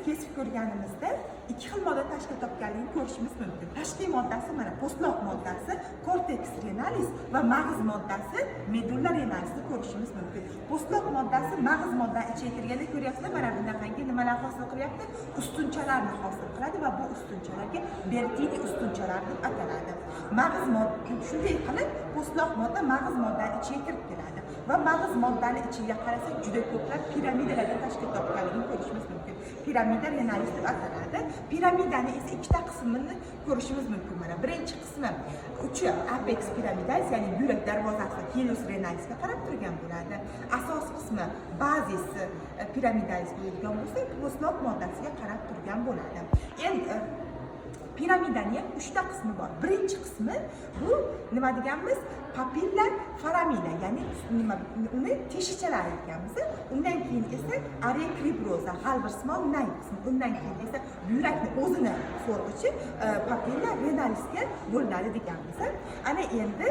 kesib ko'rganimizda ikki xil modda tashkil topganligini ko'rishimiz mumkin. Tashkil moddasi mana postloq moddasi cortex renalis va mag'iz moddasi medulla renalisni ko'rishimiz mumkin. Postloq moddasi mag'iz moddani ichiga kirganda ko'ryapsizlar, mana bunaqangi nimalar hosil qilyapti? Ustunchalarni hosil qiladi va bu ustunchalarga Bertini ustunchalar deb ataladi. Mag'iz modda shunday qilib postloq modda mag'iz moddani ichiga kirib keladi va mag'iz moddani ichiga qarasak juda ko'plab piramidalarga tashkil topganligini ko'rishimiz mumkin. Piramida renalis deb ataladi. Piramidani esa ikkita qismini ko'rishimiz mumkin. Mana birinchi qismi uchi apex piramidalis, ya'ni yurak darvozasi hilus renalisga qarab turgan bo'ladi. Asosiy qismi bazis piramidalis bo'lgan bo'lsa, postloq moddasiga qarab turgan bo'ladi. Endi piramidani ham 3 ta qismi bor. Birinchi qismi bu nima deganmiz? Papilla foramina, ya'ni uni teshichalar aytganmiz. Undan keyin esa area cribrosa, g'alvir-simon nay qismi. Undan keyin esa buyrakni o'zini so'rg'ichi papilla renalisga bo'linadi deganmiz. Ana endi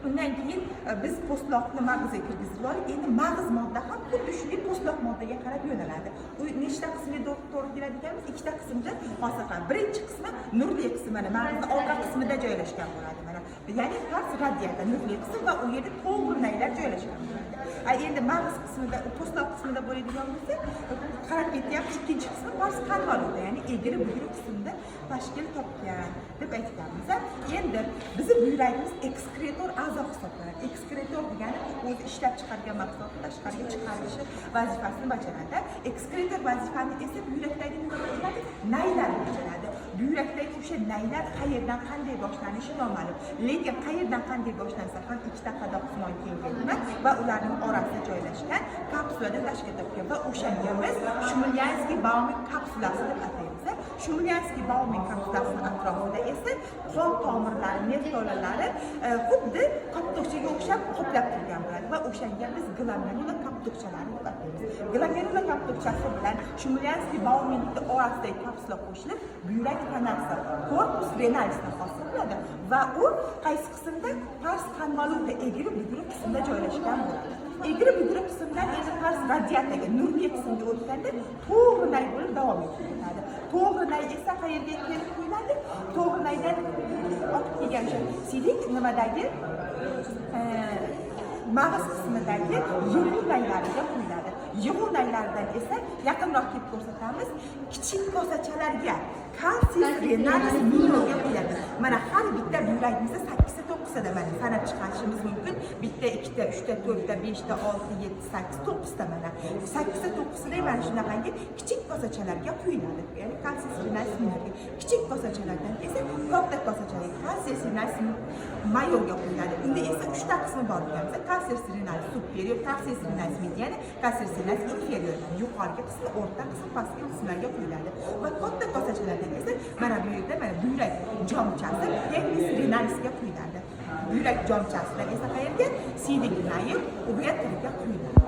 undan keyin biz postloqni mag'izga kirgizib oldik. Endi mag'iz modda ham xuddi shunday postloq moddaga qarab yo'naladi. U nechta qismga to'g'ri keladiganmiz? Ikkita qismda hosil qiladi. Birinchi qismi nurli qismi, mana mag'izning orqa qismida joylashgan bo'ladi. Mana ya'ni pars radiata nurli qism va u yerda to'g'ri naylar joylashgan bo'ladi. Endi mag'iz qismida, postloq qismida bo'ladigan bo'lsa, qarab ketyapmiz, ikkinchi qismi pars konvoluta, ya'ni egri bugri qismda tashkil topgan deb aytganmiz. Endi bizning buyrakimiz ekskretor a'zo hisoblanadi. Ekskretor degani o'zi ishlab chiqargan mahsulotni tashqariga chiqarishi vazifasini bajaradi. Ekskretor vazifani esa buyrakdagi nima bajaradi? Naylar bajaradi. Buyrakdagi o'sha naylar qayerdan qanday boshlanishi noma'lum. Lekin qayerdan qanday boshlansa ham ikkita qadoqsimon kengayma va ularning orasida joylashgan kapsulada tashkil topgan va o'shanga biz Shumlyanskiy-Bauman kapsulasi deb ataymiz. Shumlyanskiy-Bauman kapsulasining atrofida esa qon tomirlari, nerv tolalari xuddi qoptoqchaga o'xshab qoplab turgan bo'ladi va o'shanga biz glomerula qoptoqchalari deb ataymiz. Glomerula qoptoqchasi bilan Shumlyanskiy-Bauman orasidagi kapsula qo'shilib buyrak tanasi, korpus renalisni hosil qiladi va u qaysi qismda? Pars konvoluta egri bugri qismida joylashgan bo'ladi. Egri bugri qismdan endi pars radiataga, nurli qismga o'tganda to'g'ri nay bo'lib davom etadi. To'g'ri nay esa qayerga kelib qo'yiladi? To'g'ri naydan oqib kelgan sidik nimadagi mag'iz qismidagi yig'u naylariga qo'yiladi. Yig'u naylaridan esa yaqinroq kelib ko'rsatamiz, kichik kosachalarga kalsiy renalis minyorga qo'yiladi. Mana har bitta buyrakimizda 8 ta 9 ta mana sanab chiqarishimiz mumkin. Bitta, 2 ta, 3 ta, 4 ta, 5 ta, 6, 7, 8, 9 ta mana. 8 ta 9 ta mana shunaqangi kichik kosachalarga qo'yiladi. Ya'ni kalsiy renalis minorga. Kichik kosachalardan esa katta kosachalarga kalsiy renalis mayorga qo'yiladi. Unda esa 3 ta qismi bor ekanmiz. Kalsiy renalis superior, kalsiy renalis mediani, kalsiy renalis inferior. Yuqorgi qismi, o'rta qismi, pastki qismlarga qo'yiladi. Va katta kosachalardan esa mana bu yerda mana buyrak jomchasi pelvis renalisga qo'yiladi. Buyrak jomchasidan esa qayerga? Siydik nayi uretriga qo'yiladi.